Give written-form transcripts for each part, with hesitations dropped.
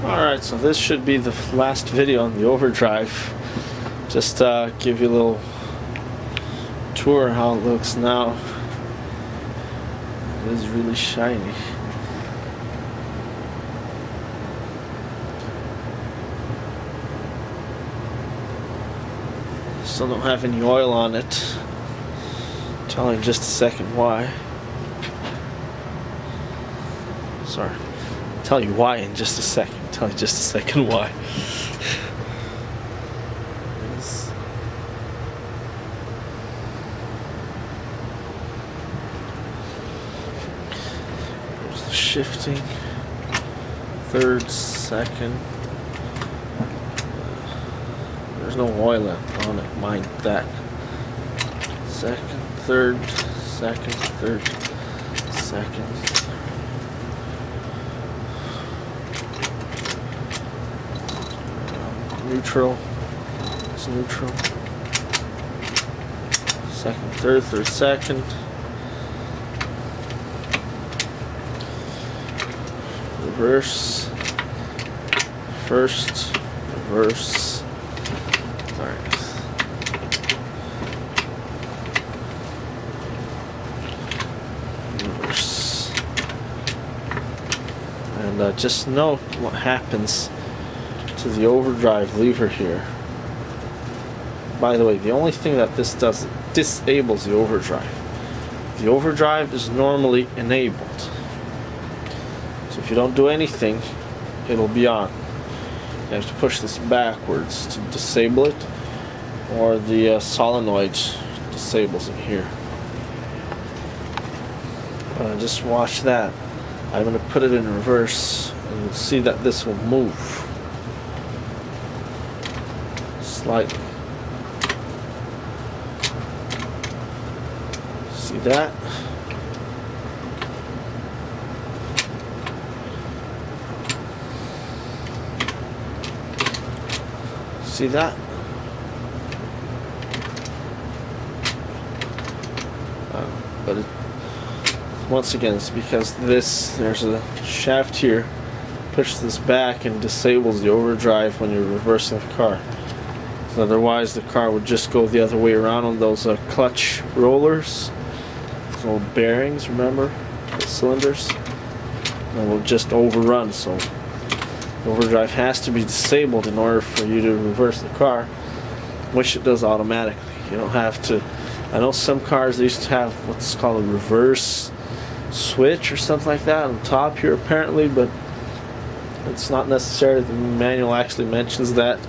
Alright, so this should be the last video on the overdrive. Just give you a little tour how it looks now. It is really shiny. Still don't have any oil on it. I'll tell you in just a second why. Sorry. I'll tell you why in just a second. I'll tell you just a second why. There's the shifting. Third, second. There's no oil on it, mind that. Second, third, second, third, second. Neutral. It's neutral. Second, third, third, second. Reverse. First, reverse. Reverse. And just note what happens to the overdrive lever here. By the way, the only thing that this does, it disables the overdrive. The overdrive is normally enabled. So if you don't do anything, it'll be on. You have to push this backwards to disable it, or the solenoid disables it here. Just watch that. I'm going to put it in reverse, and you'll see that this will move slightly. See that? See that? But once again, it's because there's a shaft here, push this back and disables the overdrive when you're reversing the car. So otherwise the car would just go the other way around on those clutch rollers, those old bearings, remember, the cylinders, and will just overrun. So the overdrive has to be disabled in order for you to reverse the car, which it does automatically. You don't have to. I know some cars, they used to have what's called a reverse switch or something like that on top here apparently, but it's not necessary. The manual actually mentions that.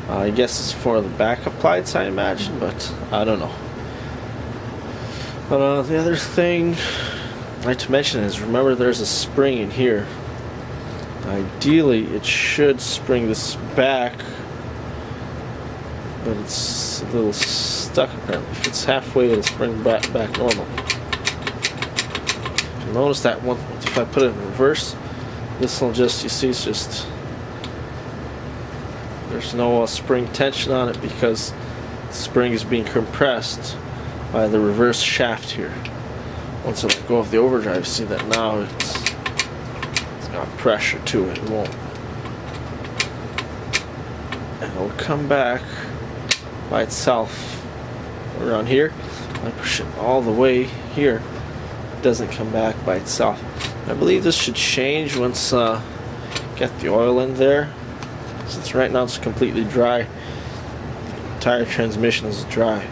I guess it's for the backup lights, I imagine, but I don't know. But the other thing I'd like to mention is, remember there's a spring in here. Ideally it should spring this back, but it's a little stuck apparently. If it's halfway, it'll spring back normal. You'll notice that if I put it in reverse, this will just, you see, it's just, there's no spring tension on it because the spring is being compressed by the reverse shaft here. Once I let go of the overdrive, you see that now it's got pressure to it. It won't. And it'll come back by itself around here. I push it all the way here, it doesn't come back by itself. I believe this should change once get the oil in there, since right now it's completely dry. The entire transmission is dry.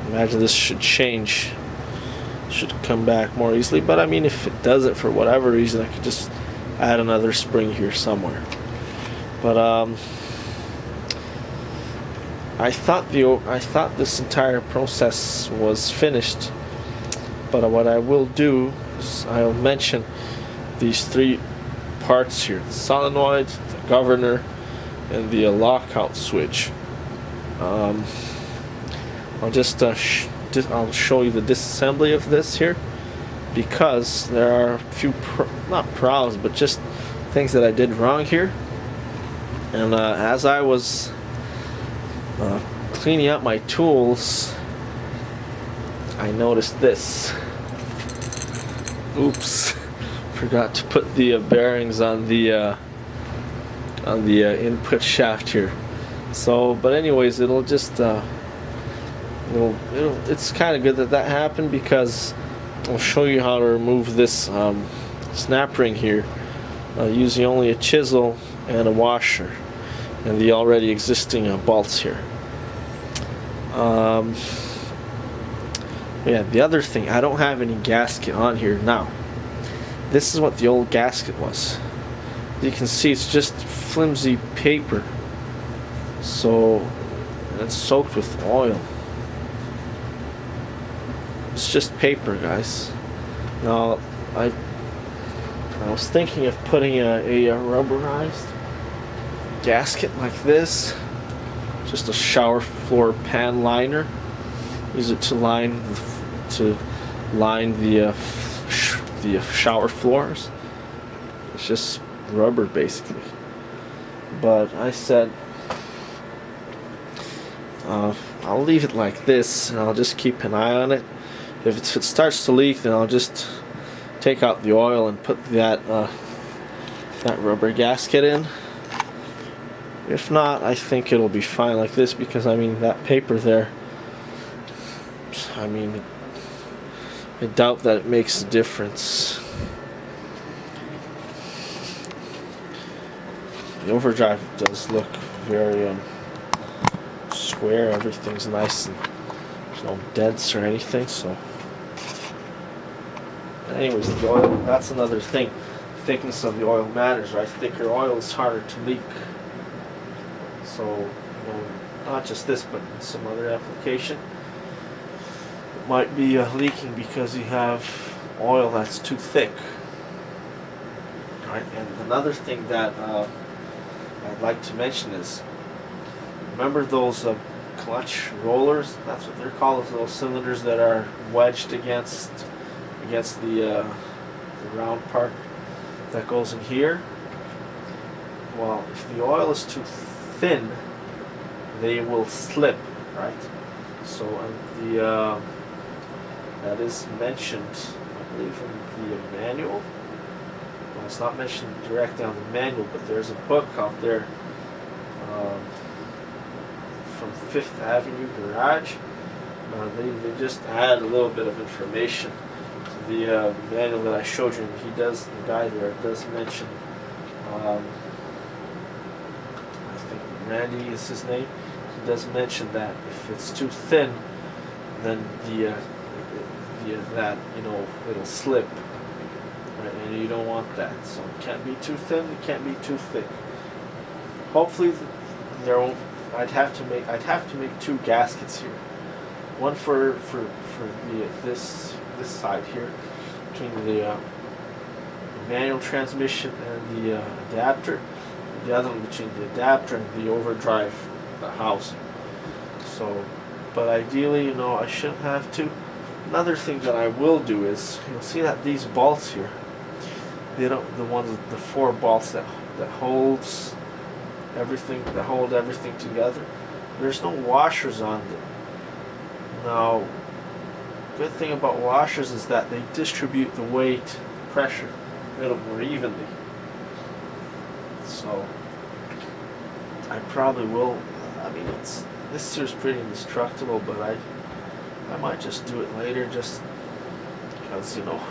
Imagine this should change. It should come back more easily, but I mean, if it doesn't for whatever reason, I could just add another spring here somewhere. But I thought this entire process was finished, but what I will do is I'll mention these three parts here: the solenoid, the governor, and the lockout switch. I'll just I'll show you the disassembly of this here, because there are a few not problems, but just things that I did wrong here. And as I was cleaning up my tools, I noticed this. Oops, forgot to put the bearings on the on the input shaft here. So, but anyways, it'll just it's kind of good that that happened, because I'll show you how to remove this snap ring here using only a chisel and a washer and the already existing bolts here. Yeah, the other thing, I don't have any gasket on here now. This is what the old gasket was. You can see it's just flimsy paper, so it's soaked with oil. It's just paper, guys. Now I was thinking of putting a rubberized gasket like this, just a shower floor pan liner. Use it to line the shower floors. It's just rubber basically. But I said I'll leave it like this, and I'll just keep an eye on it. If it starts to leak, then I'll just take out the oil and put that rubber gasket in. If not, I think it'll be fine like this, because I mean that paper there, I mean, I doubt that it makes a difference. The overdrive does look very square. Everything's nice and there's no dents or anything. So, anyways, the oil, that's another thing. Thickness of the oil matters, right? Thicker oil is harder to leak. So, you know, not just this, but some other application, it might be leaking because you have oil that's too thick. Right? And another thing that I'd like to mention is, remember those clutch rollers? That's what they're called. Those cylinders that are wedged against the round part that goes in here. Well, if the oil is too thin, they will slip, right? So, and that is mentioned, I believe, in the manual. Well, it's not mentioned directly on the manual, but there's a book out there from Fifth Avenue Garage. They just add a little bit of information to the manual that I showed you. And the guy there does mention, I think Randy is his name. He does mention that if it's too thin, then that, you know, it'll slip. Right, and you don't want that. So it can't be too thin, it can't be too thick. Hopefully there won't. I'd have to make two gaskets here. One for this side here, between the manual transmission and the adapter. The other one between the adapter and the overdrive housing. So, but ideally, you know, I shouldn't have to. Another thing that I will do is, you'll see that these bolts here, the four bolts that holds everything, that hold everything together, there's no washers on them. Now, good thing about washers is that they distribute the weight, pressure, a little more evenly. So, I probably will. I mean, this here's pretty indestructible, but I might just do it later, just because, you know,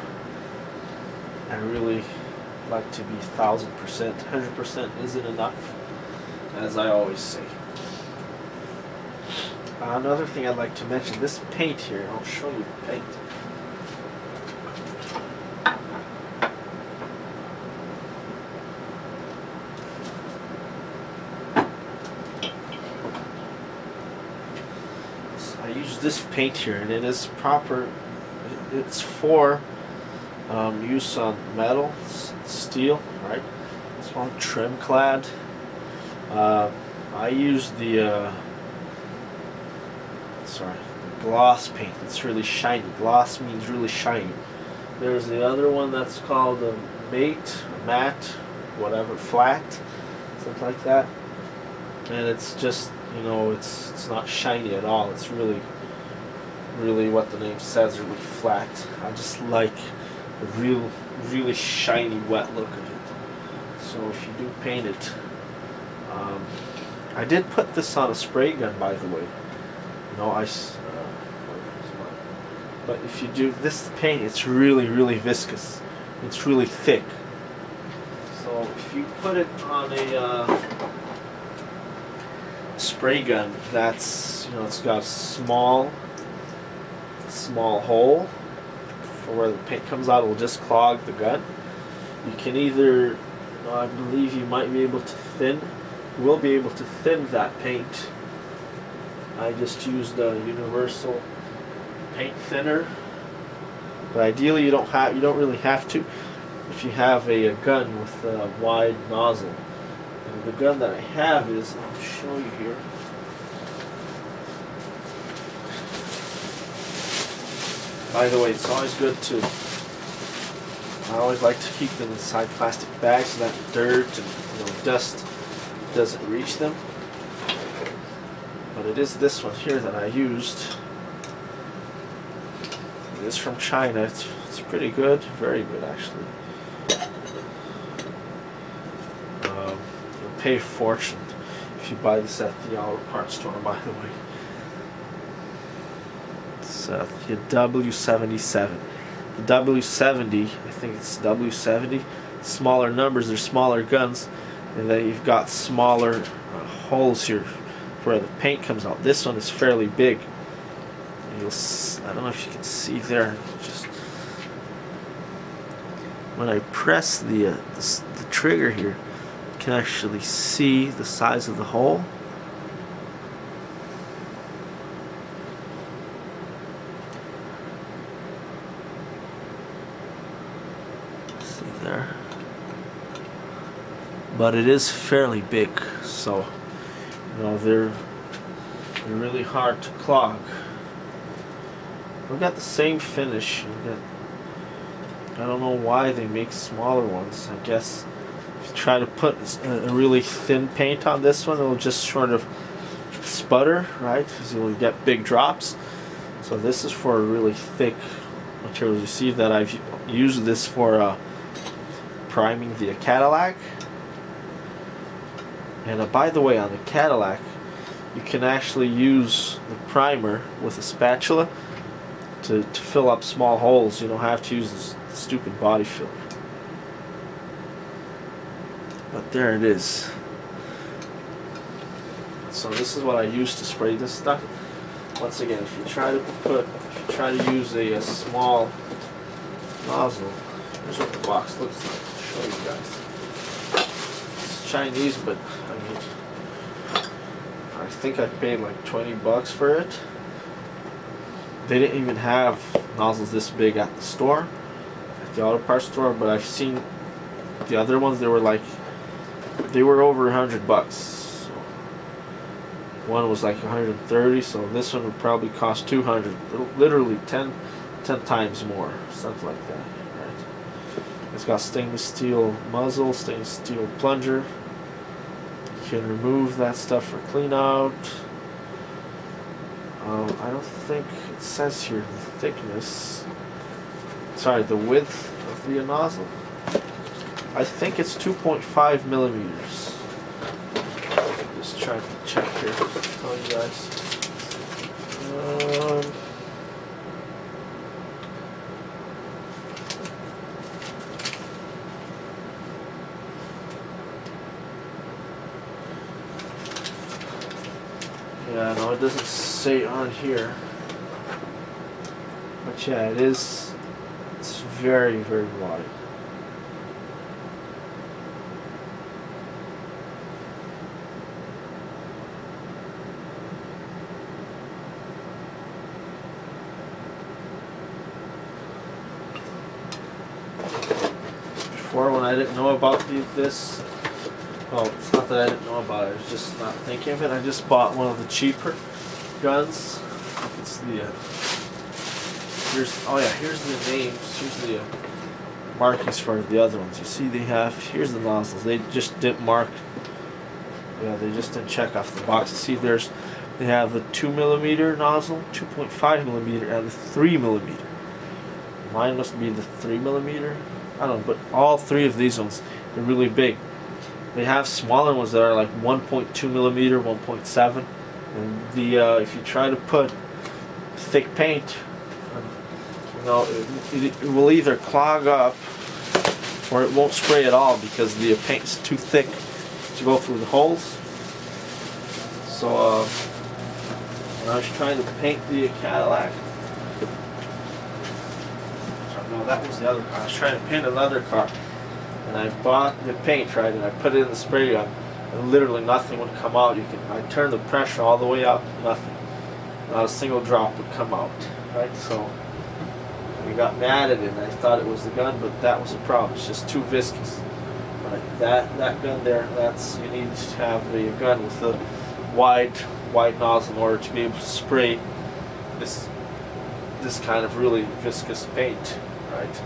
I really like to be 1,000%. 100% isn't enough, as I always say. Another thing I'd like to mention, this paint here, I'll show you the paint. I use this paint here, and it is proper. It's for use on metal, steel, right? It's called trim clad. I use the gloss paint. It's really shiny. Gloss means really shiny. There's the other one that's called matte, whatever, flat, something like that. And it's just, you know, it's not shiny at all. It's really what the name says, really flat. I just like the really shiny, wet look of it. So if you do paint it, I did put this on a spray gun, by the way. No ice. But if you do this paint, it's really, really viscous. It's really thick. So if you put it on a spray gun, that's, it's got a small hole for where the paint comes out. It'll just clog the gun. You can either, I believe you might be able to will be able to thin that paint. I just used a universal paint thinner, but ideally you don't really have to if you have a gun with a wide nozzle. And the gun that I have is, I'll show you here. By the way, it's always good to, I always like to keep them inside plastic bags so that dirt and dust doesn't reach them. But it is this one here that I used. It is from China. It's pretty good, very good actually. You'll pay a fortune if you buy this at the auto parts store, by the way. It's the W77. The W70, I think it's W70. Smaller numbers, they're smaller guns, and then you've got smaller holes here where the paint comes out. This one is fairly big. I don't know if you can see there. Just when I press the trigger here, you can actually see the size of the hole. See there. But it is fairly big, so they're really hard to clog. We've got the same finish. I don't know why they make smaller ones. I guess if you try to put a really thin paint on this one, it'll just sort of sputter, right? Because you'll get big drops. So this is for really thick materials. You see that I've used this for priming the Cadillac. And by the way, on the Cadillac, you can actually use the primer with a spatula to fill up small holes. You don't have to use this stupid body filler. But there it is. So this is what I use to spray this stuff. Once again, if you try to use a small nozzle, here's what the box looks like. I'll show you guys. It's Chinese, but I think I paid like $20 for it. They didn't even have nozzles this big at the store, at the auto parts store, but I've seen the other ones. They were over $100. So one was like 130, so this one would probably cost 200, literally 10 times more, something like that. Right? It's got stainless steel muzzle, stainless steel plunger. You can remove that stuff for clean out. I don't think it says here the thickness. Sorry, the width of the nozzle. I think it's 2.5 millimeters. Just try to check here. Tell you guys. Yeah, no, it doesn't say on here. But yeah, it's very, very wide. Before, when I didn't know about this, well, it's not that I didn't know about it, I was just not thinking of it. I just bought one of the cheaper guns. It's the here's the names, here's the markings for the other ones. You see here's the nozzles. They just didn't mark, they just didn't check off the box. You see they have the 2mm nozzle, 2.5mm, and the 3mm. Mine must be the 3mm. I don't know, but all three of these ones are really big. They have smaller ones that are like 1.2 millimeter, 1.7, and the if you try to put thick paint, you know, it will either clog up or it won't spray at all because the paint is too thick to go through the holes. So when I was trying to paint the Cadillac, no, that was the other car. I was trying to paint another car, and I bought the paint, right, and I put it in the spray gun, and literally nothing would come out. I turned the pressure all the way up, nothing. Not a single drop would come out, right? So I got mad at it, and I thought it was the gun, but that was the problem. It's just too viscous. Right? That gun there, you need to have a gun with a wide nozzle in order to be able to spray this kind of really viscous paint, right?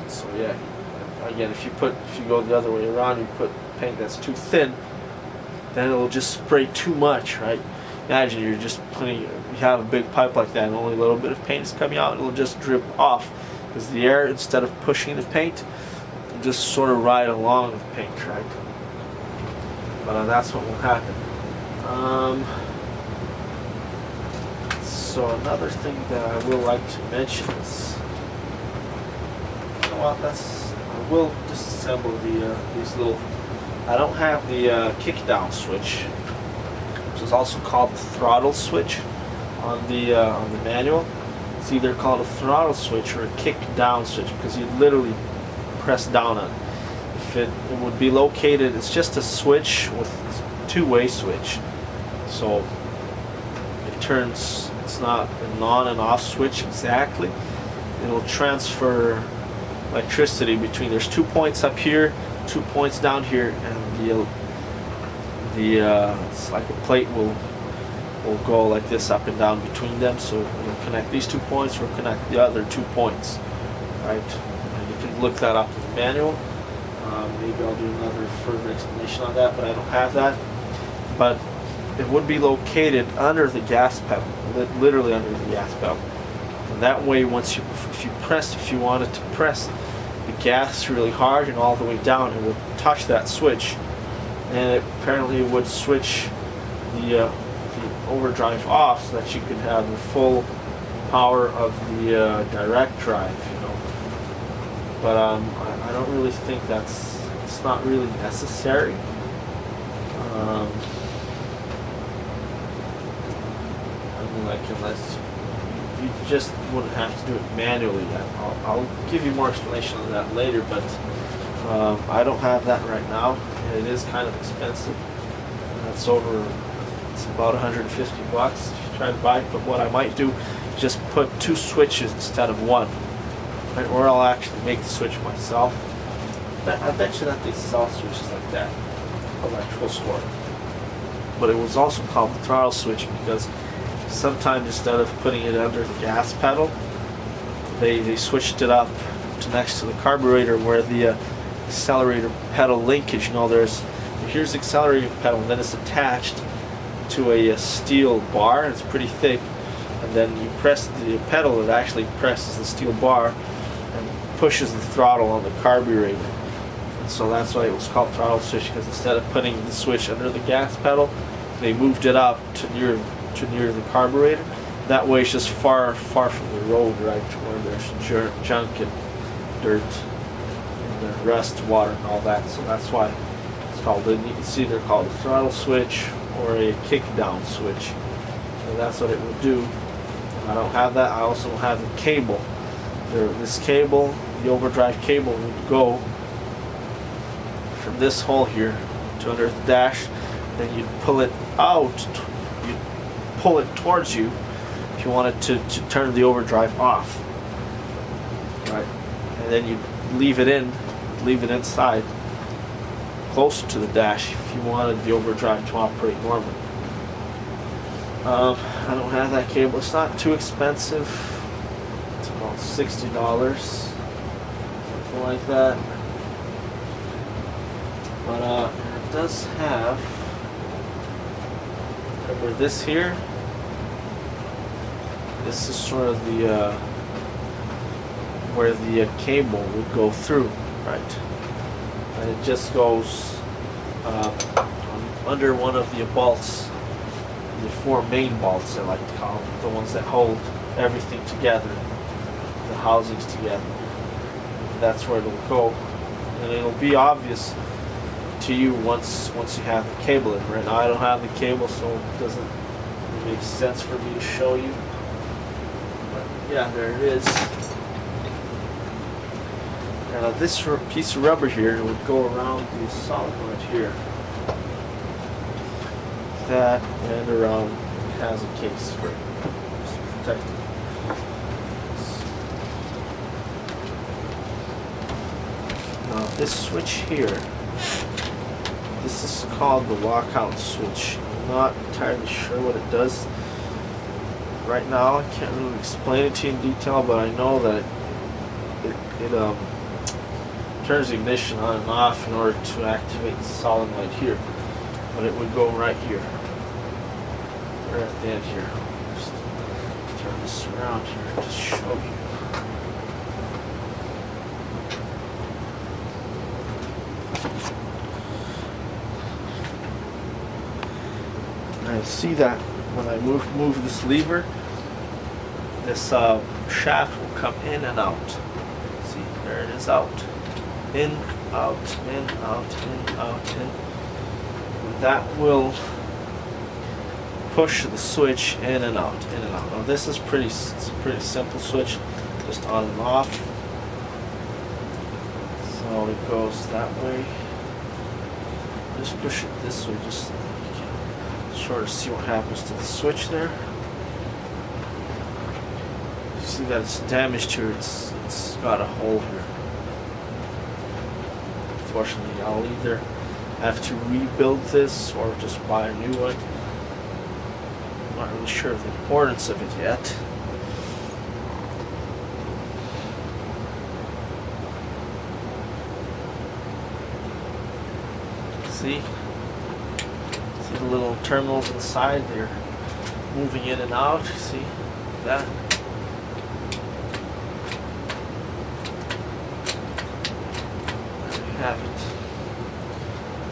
So yeah, again, if you go the other way around, you put paint that's too thin, then it'll just spray too much, right? Imagine you have a big pipe like that and only a little bit of paint is coming out, it'll just drip off because the air, instead of pushing the paint, will just sort of ride along with the paint, right? But that's what will happen. So another thing that I will like to mention is, well, I will disassemble these little. I don't have the kick down switch, which is also called the throttle switch on the manual. It's either called a throttle switch or a kick down switch because you literally press down on it. If it would be located, it's just a switch with two-way switch, so it turns. It's not an on and off switch exactly. It'll transfer electricity between. There's 2 points up here, 2 points down here, and it's like a plate will go like this up and down between them. So it'll connect these 2 points or connect the other 2 points, right? And you can look that up in the manual. Maybe I'll do another further explanation on that, but I don't have that. But it would be located under the gas pedal, literally under the gas pedal. And that way, if you wanted to press the gas really hard and all the way down, it would touch that switch, and apparently it would switch the overdrive off so that you could have the full power of the direct drive, you know. But I don't really think it's not really necessary. Unless you just wouldn't have to do it manually. I'll give you more explanation on that later, but I don't have that right now, and it is kind of expensive. It's about 150 bucks if you try to buy it. But what I might do is just put 2 switches instead of 1, right? Or I'll actually make the switch myself. I bet you that they sell switches like that at the electrical store. But it was also called the throttle switch because sometimes instead of putting it under the gas pedal, they switched it up to next to the carburetor where the accelerator pedal linkage, you know, here's the accelerator pedal, and then it's attached to a steel bar. It's pretty thick, and then you press the pedal, it actually presses the steel bar and pushes the throttle on the carburetor. And so that's why it was called throttle switch, because instead of putting the switch under the gas pedal, they moved it up to near the carburetor. That way it's just far from the road, right, where there's junk and dirt and rust, water, and all that. So that's why it's called. It's either called a throttle switch or a kick down switch. So that's what it will do. I don't have that. I also don't have the cable. This cable, the overdrive cable, would go from this hole here to under the dash. Then you'd pull it out. Pull it towards you if you wanted to turn the overdrive off, right? And then you leave it inside closer to the dash if you wanted the overdrive to operate normally. I don't have that cable. It's not too expensive. It's about $60, something like that. But it does have, remember this here? This is sort of the where the cable would go through, right? and it just goes under one of the bolts, the four main bolts I like to call them, the ones that hold everything together, the housings together. That's where it'll go, and it'll be obvious to you once you have the cable in. Right now I don't have the cable, so it doesn't make sense for me to show you. But yeah, there it is. Now this piece of rubber here would go around the solenoid here. That and around has a case for protecting. Now this switch here, this is called the lockout switch. I'm not entirely sure what it does right now. I can't really explain it to you in detail, but I know that it turns the ignition on and off in order to activate the solenoid here. But it would go right here. Right at the end here. Just turn this around here to show you. I see that when I move this lever, this shaft will come in and out. See, there it is, out. In, out, in, out, in, out, in. And that will push the switch in and out, in and out. Now this is it's a pretty simple switch, just on and off. So it goes that way. Just push it this way, just so you can sort of see what happens to the switch there. You see that it's damaged here, it's got a hole here. Unfortunately, I'll either have to rebuild this or just buy a new one. I'm not really sure of the importance of it yet. See the little terminals inside, they're moving in and out. See that? There we have it.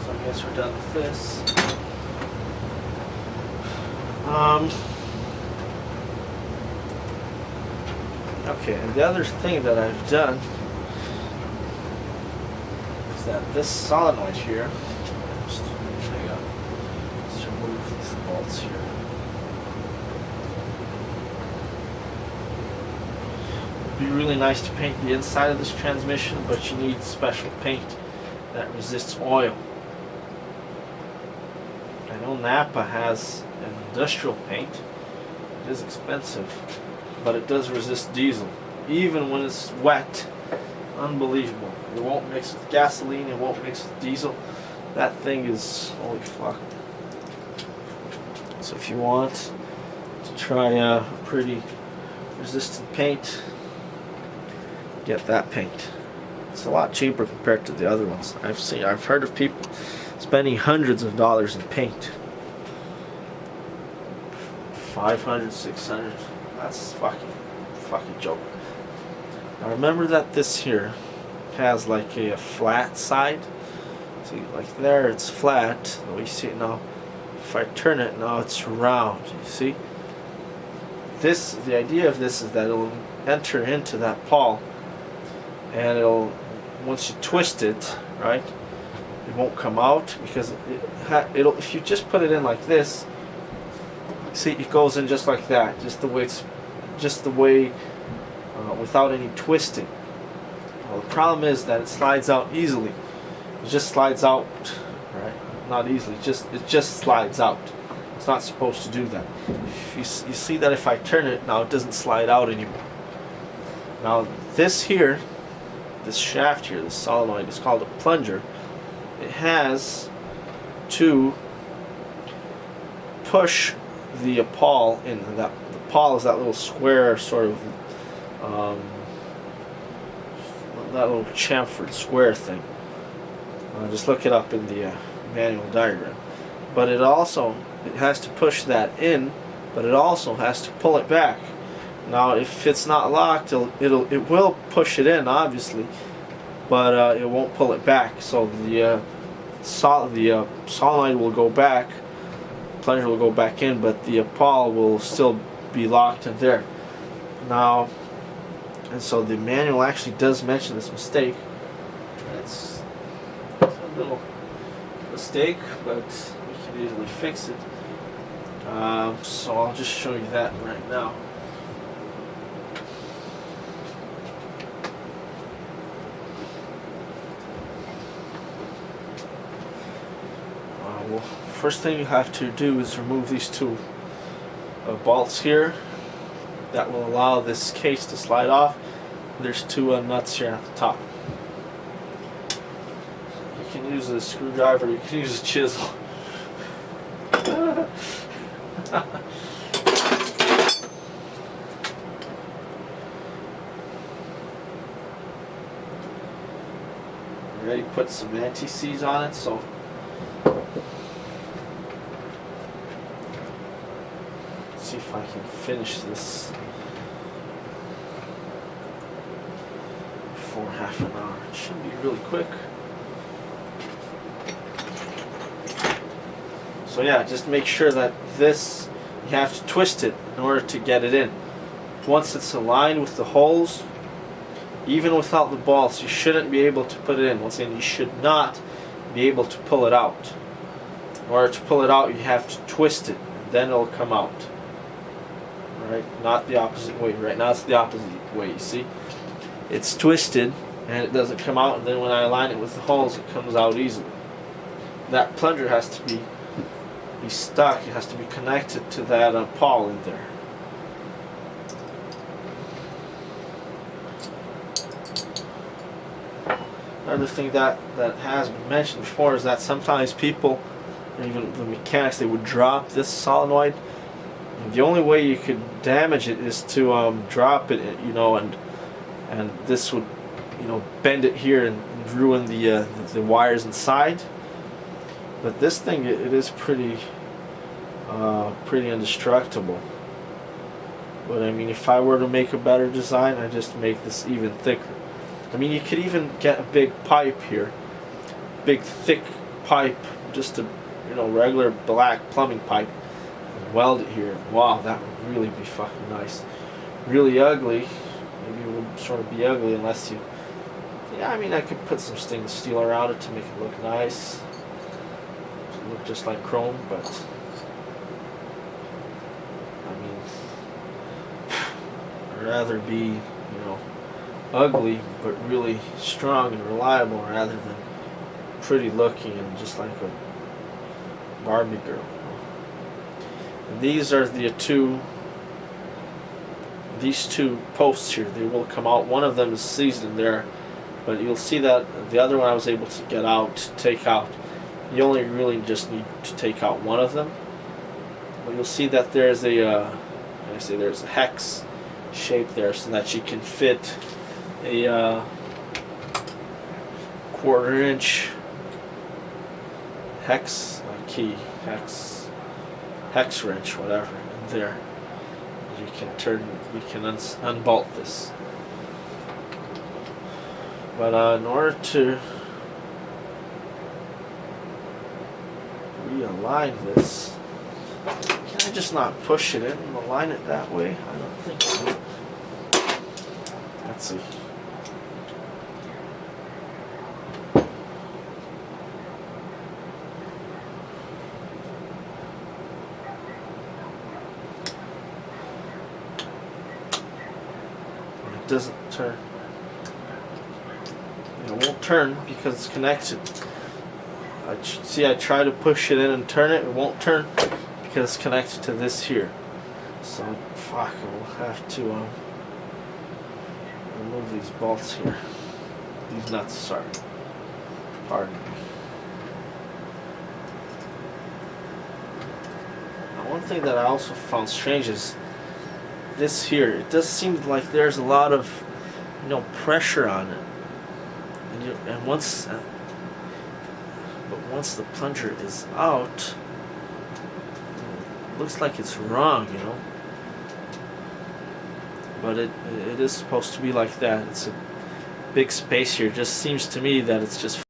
So I guess we're done with this. Okay, and the other thing that I've done is that this solenoid here, just hang on, let's remove these bolts here. It'd be really nice to paint the inside of this transmission, but you need special paint that resists oil. I know Napa has an industrial paint. It is expensive, but it does resist diesel. Even when it's wet, unbelievable. It won't mix with gasoline, it won't mix with diesel. That thing is, holy fuck. So if you want to try a pretty resistant paint, get that paint. It's a lot cheaper compared to the other ones. I've heard of people spending hundreds of dollars in paint. 500, 600. That's fucking joke. Now remember that this here has like a flat side. See, like there it's flat. The way you see it now. If I turn it now, it's round. You see? The idea of this is that it'll enter into that pawl, and once you twist it, right, it won't come out because it'll. If you just put it in like this, see, it goes in just like that, just the way, without any twisting. Well, the problem is that it slides out easily. It just slides out, right? Not easily. It just slides out. It's not supposed to do that. You see that if I turn it now, it doesn't slide out anymore. Now this here, this shaft here, this solenoid is called a plunger. It has to push the pawl in. The pawl is that little square sort of that little chamfered square thing. Just look it up in the manual diagram. But it has to push that in, but it also has to pull it back. Now if it's not locked, it will push it in, obviously, but it won't pull it back. So the solenoid will go back, plunger will go back in, but the pawl will still be locked in there. Now, and so the manual actually does mention this mistake. It's a little mistake, but we can easily fix it. So I'll just show you that right now. Well, first thing you have to do is remove these two bolts here. That will allow this case to slide off. There's two nuts here at the top. You can use a screwdriver, you can use a chisel. Already put some anti-seize on it, so let's see if I can finish this before half an hour. It should be really quick. So yeah, just make sure that this, you have to twist it in order to get it in. Once it's aligned with the holes, even without the bolts, you shouldn't be able to put it in. Once again, you should not be able to pull it out. In order to pull it out, you have to twist it, and then it'll come out. Alright, not the opposite way. Right now it's the opposite way, you see? It's twisted, and it doesn't come out, and then when I align it with the holes, it comes out easily. That plunger has to be stuck, it has to be connected to that pawl in there. Another thing that has been mentioned before is that sometimes people, even the mechanics, they would drop this solenoid. And the only way you could damage it is to drop it, you know, and this would, you know, bend it here and ruin the wires inside. But this thing, it is pretty indestructible. But I mean, if I were to make a better design, I'd just make this even thicker. I mean, you could even get a big pipe here, big thick pipe, just a, you know, regular black plumbing pipe, and weld it here. Wow, that would really be fucking nice. Really ugly. Maybe it would sort of be ugly unless you. Yeah, I mean, I could put some stainless steel around it to make it look nice. Look just like chrome, but I mean, I'd rather be, you know, ugly but really strong and reliable rather than pretty looking and just like a Barbie girl. And these are the these two posts here. They will come out. One of them is seized in there, but you'll see that the other one I was able to get out, take out. You only really just need to take out one of them. But you'll see that there's a, there's a hex shape there so that you can fit a 1/4 inch hex key, hex wrench, whatever, in there. You can unbolt this. But in order to realign this, can I just not push it in and align it that way? I don't think so. Let's see. It doesn't turn. It won't turn because it's connected. I try to push it in and turn it. It won't turn because it's connected to this here. So fuck, I will have to remove these bolts here. These nuts, sorry. Pardon me. Now, one thing that I also found strange is this here. It does seem like there's a lot of, you know, pressure on it. And once the plunger is out, it looks like it's wrong, you know. But it is supposed to be like that. It's big space here. Just seems to me that it's just